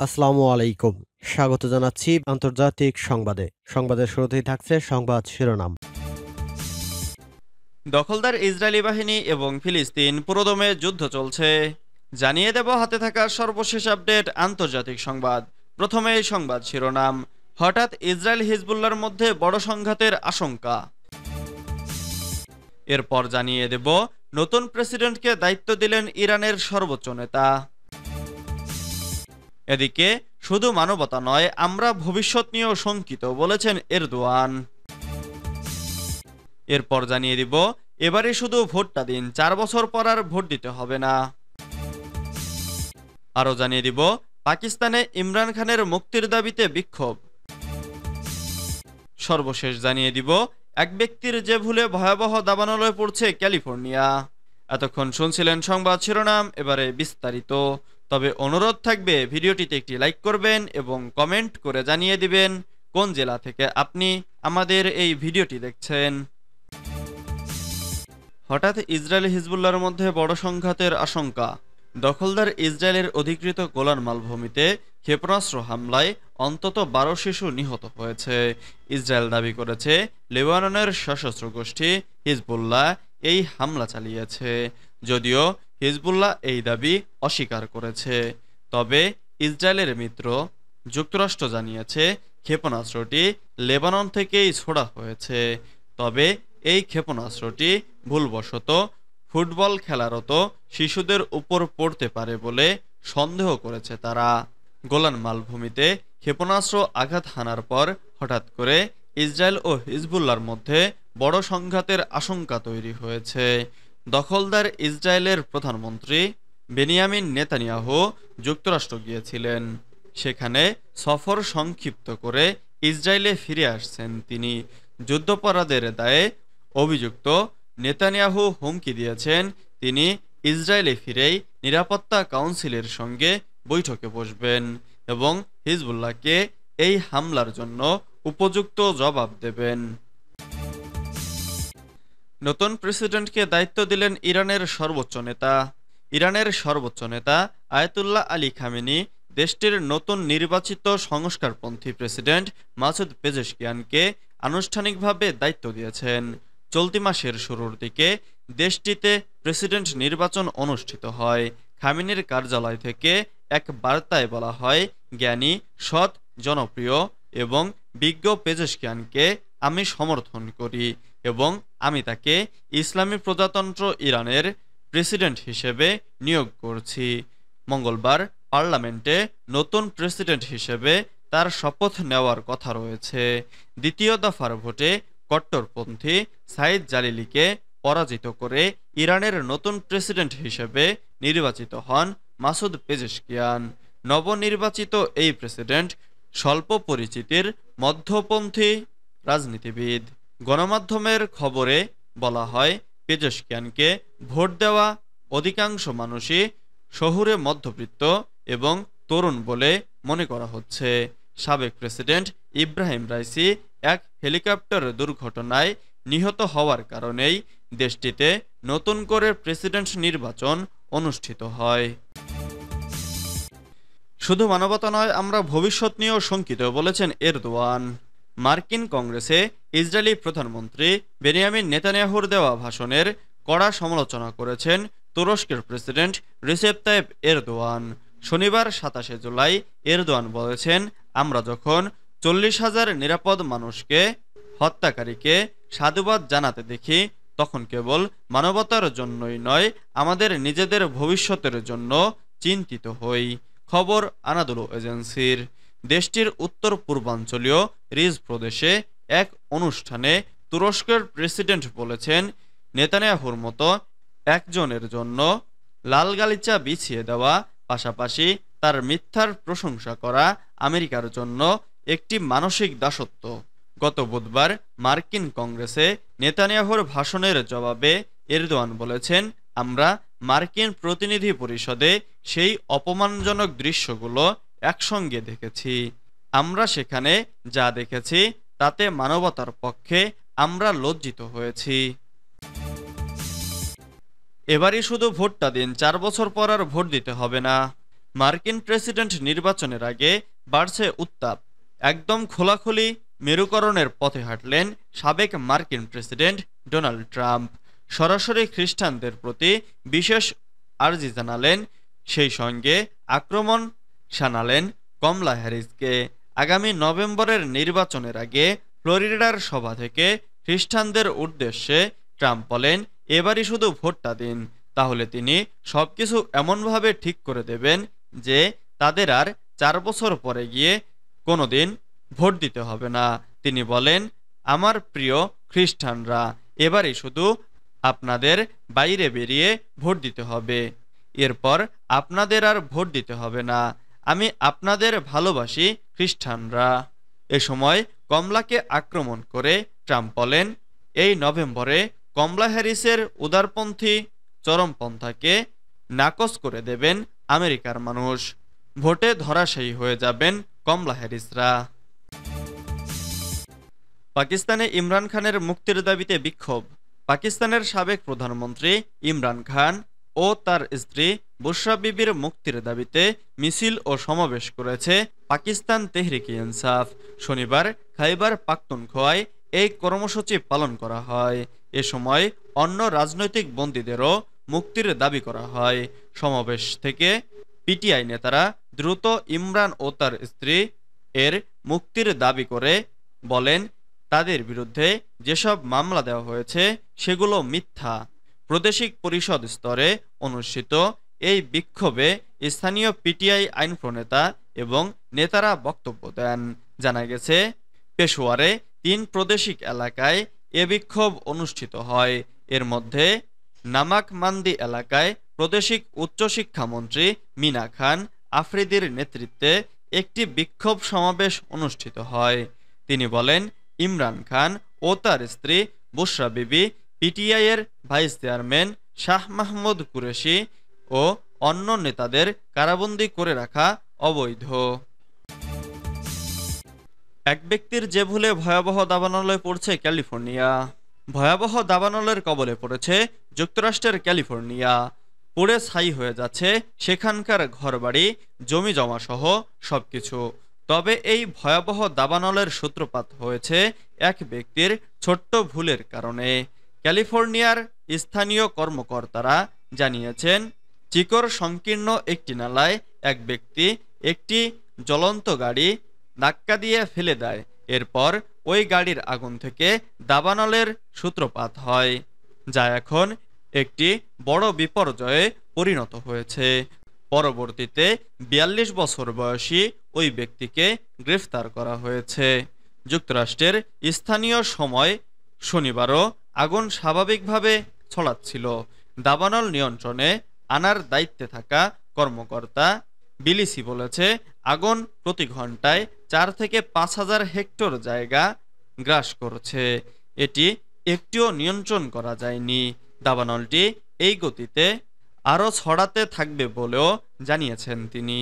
আসসালামু আলাইকুম। স্বাগত জানাচ্ছি আন্তর্জাতিক সংবাদে। সংবাদের শুরুতেই থাকছে সংবাদ শিরোনাম। দখলদার ইসরায়েলি বাহিনী এবং ফিলিস্তিন পুরোদমে যুদ্ধ চলছে। জানিয়ে দেব হাতে থাকা সর্বশেষ আপডেট আন্তর্জাতিক সংবাদ। প্রথমে এই সংবাদ শিরোনাম। হঠাৎ ইসরায়েল হিজবুল্লাহর মধ্যে বড় সংঘাতের আশঙ্কা। এরপর জানিয়ে দেব নতুন প্রেসিডেন্টকে দায়িত্ব দিলেন ইরানের সর্বোচ্চ নেতা। এদিকে শুধু মানবতা নয়, আমরা ভবিষ্যৎ নিয়েও শঙ্কিত বলেছেন এরদোয়ান। এরপর জানিয়ে দিব এবারে শুধু ভোটটা দিন, 4 বছর পর আর ভোট দিতে হবে না। আরও জানিয়ে দিব পাকিস্তানে ইমরান খানের মুক্তির দাবিতে বিক্ষোভ। সর্বশেষ জানিয়ে দিব এক ব্যক্তির যে ভুলে ভয়াবহ দাবানলে পড়ছে ক্যালিফোর্নিয়া। এতক্ষণ শুনছিলেন সংবাদ শিরোনাম, এবারে বিস্তারিত। তবে অনুরোধ থাকবে ভিডিওটিতে একটি লাইক করবেন এবং কমেন্ট করে জানিয়ে দিবেন কোন জেলা থেকে আপনি আমাদের এই ভিডিওটি দেখছেন। হঠাৎ ইসরায়েল হিজবুল্লাহর মধ্যে বড় সংঘাতের আশঙ্কা। দখলদার ইসরায়েলের অধিকৃত গোলান মালভূমিতে ক্ষেপণাস্ত্র হামলায় অন্তত 12 শিশু নিহত হয়েছে। ইসরায়েল দাবি করেছে লেবাননের সশস্ত্র গোষ্ঠী হিজবুল্লাহ এই হামলা চালিয়েছে, যদিও হিজবুল্লাহ এই দাবি অস্বীকার করেছে। তবে ইসরায়েলের মিত্র যুক্তরাষ্ট্র জানিয়েছে ক্ষেপণাস্ত্রটি লেবানন থেকেই ছোড়া হয়েছে। তবে এই ক্ষেপণাস্ত্রটি ভুলবশত ফুটবল খেলারত শিশুদের উপর পড়তে পারে বলে সন্দেহ করেছে তারা। গোলান মালভূমিতে ক্ষেপণাস্ত্র আঘাত হানার পর হঠাৎ করে ইসরায়েল ও হিজবুল্লাহর মধ্যে বড় সংঘাতের আশঙ্কা তৈরি হয়েছে। দখলদার ইসরায়েলের প্রধানমন্ত্রী বেনিয়ামিন নেতানিয়াহু যুক্তরাষ্ট্র গিয়েছিলেন। সেখানে সফর সংক্ষিপ্ত করে ইসরায়েলে ফিরে আসছেন তিনি। যুদ্ধাপরাধের দায়ে অভিযুক্ত নেতানিয়াহু হুমকি দিয়েছেন তিনি ইসরায়েলে ফিরেই নিরাপত্তা কাউন্সিলের সঙ্গে বৈঠকে বসবেন এবং হিজবুল্লাহকে এই হামলার জন্য উপযুক্ত জবাব দেবেন। নতুন প্রেসিডেন্টকে দায়িত্ব দিলেন ইরানের সর্বোচ্চ নেতা। ইরানের সর্বোচ্চ নেতা আয়াতুল্লাহ আলী খামেনি দেশটির নতুন নির্বাচিত সংস্কারপন্থী প্রেসিডেন্ট মাসুদ পেজেশকিয়ানকে আনুষ্ঠানিকভাবে দায়িত্ব দিয়েছেন। চলতি মাসের শুরুর দিকে দেশটিতে প্রেসিডেন্ট নির্বাচন অনুষ্ঠিত হয়। খামেনির কার্যালয় থেকে এক বার্তায় বলা হয়, জ্ঞানী, সৎ, জনপ্রিয় এবং বিজ্ঞ পেজেশকিয়ানকে আমি সমর্থন করি এবং আমি তাকে ইসলামী প্রজাতন্ত্র ইরানের প্রেসিডেন্ট হিসেবে নিয়োগ করছি। মঙ্গলবার পার্লামেন্টে নতুন প্রেসিডেন্ট হিসেবে তার শপথ নেওয়ার কথা রয়েছে। দ্বিতীয় দফার ভোটে কট্টরপন্থী সাইদ জালিলিকে পরাজিত করে ইরানের নতুন প্রেসিডেন্ট হিসেবে নির্বাচিত হন মাসুদ পেজেশকিয়ান। নবনির্বাচিত এই প্রেসিডেন্ট স্বল্প পরিচিতির মধ্যপন্থী রাজনীতিবিদ। গণমাধ্যমের খবরে বলা হয়, পেজেশকিয়ানকে ভোট দেওয়া অধিকাংশ মানুষই শহুরে মধ্যবিত্ত এবং তরুণ বলে মনে করা হচ্ছে। সাবেক প্রেসিডেন্ট ইব্রাহিম রাইসি এক হেলিকপ্টার দুর্ঘটনায় নিহত হওয়ার কারণেই দেশটিতে নতুন করে প্রেসিডেন্ট নির্বাচন অনুষ্ঠিত হয়। শুধু মানবতা নয়, আমরা ভবিষ্যৎ নিয়েও শঙ্কিত বলেছেন এরদোয়ান। মার্কিন কংগ্রেসে ইসরায়েলি প্রধানমন্ত্রী বেনিয়ামিন নেতানিয়াহুর দেওয়া ভাষণের কড়া সমালোচনা করেছেন তুরস্কের প্রেসিডেন্ট রিসেপ তাইপ এরদোয়ান। শনিবার 27 জুলাই এরদোয়ান বলেছেন, আমরা যখন 40,000 নিরাপদ মানুষকে হত্যাকারীকে সাধুবাদ জানাতে দেখি তখন কেবল মানবতার জন্যই নয়, আমাদের নিজেদের ভবিষ্যতের জন্য চিন্তিত হই। খবর আনাদোলু এজেন্সির। দেশটির উত্তর পূর্বাঞ্চলীয় রিজ প্রদেশে এক অনুষ্ঠানে তুরস্কের প্রেসিডেন্ট বলেছেন, নেতানিয়াহুর মতো একজনের জন্য লাল গালিচা বিছিয়ে দেওয়া, পাশাপাশি তার মিথ্যার প্রশংসা করা আমেরিকার জন্য একটি মানসিক দাসত্ব। গত বুধবার মার্কিন কংগ্রেসে নেতানিয়াহুর ভাষণের জবাবে এরদোয়ান বলেছেন, আমরা মার্কিন প্রতিনিধি পরিষদে সেই অপমানজনক দৃশ্যগুলো একসঙ্গে দেখেছি। আমরা সেখানে যা দেখেছি তাতে মানবতার পক্ষে আমরা লজ্জিত হয়েছি। এবারই শুধু ভোটটা দিন, 4 বছর পর আর ভোট দিতে হবে না। মার্কিন প্রেসিডেন্ট নির্বাচনের আগে বাড়ছে উত্তাপ। একদম খোলাখুলি মেরুকরণের পথে হাঁটলেন সাবেক মার্কিন প্রেসিডেন্ট ডোনাল্ড ট্রাম্প। সরাসরি খ্রিস্টানদের প্রতি বিশেষ আর্জি জানালেন, সেই সঙ্গে আক্রমণ শানালেন কমলা হ্যারিসকে। আগামী নভেম্বরের নির্বাচনের আগে ফ্লোরিডার সভা থেকে খ্রিস্টানদের উদ্দেশ্যে ট্রাম্প বলেন, এবারই শুধু ভোটটা দিন, তাহলে তিনি সবকিছু এমনভাবে ঠিক করে দেবেন যে তাদের আর 4 বছর পরে গিয়ে কোনোদিন ভোট দিতে হবে না। তিনি বলেন, আমার প্রিয় খ্রিস্টানরা, এবারই শুধু আপনাদের বাইরে বেরিয়ে ভোট দিতে হবে, এরপর আপনাদের আর ভোট দিতে হবে না। আমি আপনাদের ভালোবাসি খ্রিস্টানরা। এ সময় কমলাকে আক্রমণ করে ট্রাম্প বলেন, এই নভেম্বরে কমলা হ্যারিসের উদারপন্থী চরমপন্থাকে নাকচ করে দেবেন আমেরিকার মানুষ। ভোটে ধরাশায়ী হয়ে যাবেন কমলা হ্যারিসরা। পাকিস্তানে ইমরান খানের মুক্তির দাবিতে বিক্ষোভ। পাকিস্তানের সাবেক প্রধানমন্ত্রী ইমরান খান ও তার স্ত্রী বুশরা বিবির মুক্তির দাবিতে মিছিল ও সমাবেশ করেছে পাকিস্তান তেহরিক-ই-ইনসাফ। শনিবার খাইবার পাখতুনখোয়ায় এই কর্মসূচি পালন করা হয়। এ সময় অন্য রাজনৈতিক বন্দীদেরও মুক্তির দাবি করা হয়। সমাবেশ থেকে পিটিআই নেতারা দ্রুত ইমরান ও তার স্ত্রী এর মুক্তির দাবি করে বলেন, তাদের বিরুদ্ধে যেসব মামলা দেওয়া হয়েছে সেগুলো মিথ্যা। প্রাদেশিক পরিষদ স্তরে অনুষ্ঠিত এই বিক্ষোভে স্থানীয় পিটিআই আইন প্রণেতা এবং নেতারা বক্তব্য দেন। জানা গেছে, পেশোয়ারে 3 প্রাদেশিক এলাকায় এ বিক্ষোভ অনুষ্ঠিত হয়। এর মধ্যে নামাকমান্দি এলাকায় প্রাদেশিক উচ্চশিক্ষামন্ত্রী মিনা খান আফ্রিদির নেতৃত্বে একটি বিক্ষোভ সমাবেশ অনুষ্ঠিত হয়। তিনি বলেন, ইমরান খান ও তার স্ত্রী বুশরা বিবি, পিটিআই এর ভাইস চেয়ারম্যান শাহ মাহমুদ কুরেশি ও অন্য নেতাদের কারাবন্দী করে রাখা অবৈধ। এক ব্যক্তির যে ভুলে ভয়াবহ দাবানলে পড়ছে ক্যালিফোর্নিয়া। ভয়াবহ দাবানলের কবলে পড়েছে যুক্তরাষ্ট্রের ক্যালিফোর্নিয়া। পুড়ে ছাই হয়ে যাচ্ছে সেখানকার ঘরবাড়ি, জমি জমা সহ সবকিছু। তবে এই ভয়াবহ দাবানলের সূত্রপাত হয়েছে এক ব্যক্তির ছোট্ট ভুলের কারণে। ক্যালিফোর্নিয়ার স্থানীয় কর্মকর্তারা জানিয়েছেন, চিকোর সংকীর্ণ একটি নালায় এক ব্যক্তি একটি জ্বলন্ত গাড়ি ধাক্কা দিয়ে ফেলে দেয়। এরপর ওই গাড়ির আগুন থেকে দাবানলের সূত্রপাত হয়, যা এখন একটি বড় বিপর্যয়ে পরিণত হয়েছে। পরবর্তীতে 42 বছর বয়সী ওই ব্যক্তিকে গ্রেফতার করা হয়েছে। যুক্তরাষ্ট্রের স্থানীয় সময় শনিবারও আগুন স্বাভাবিকভাবে ছড়াচ্ছিল। দাবানল নিয়ন্ত্রণে আনার দায়িত্বে থাকা কর্মকর্তা বিলিসি বলেছে, আগুন প্রতি ঘন্টায় 4 থেকে 5,000 হেক্টর জায়গা গ্রাস করছে। এটি একটিও নিয়ন্ত্রণ করা যায়নি। দাবানলটি এই গতিতে আরও ছড়াতে থাকবে বলেও জানিয়েছেন তিনি।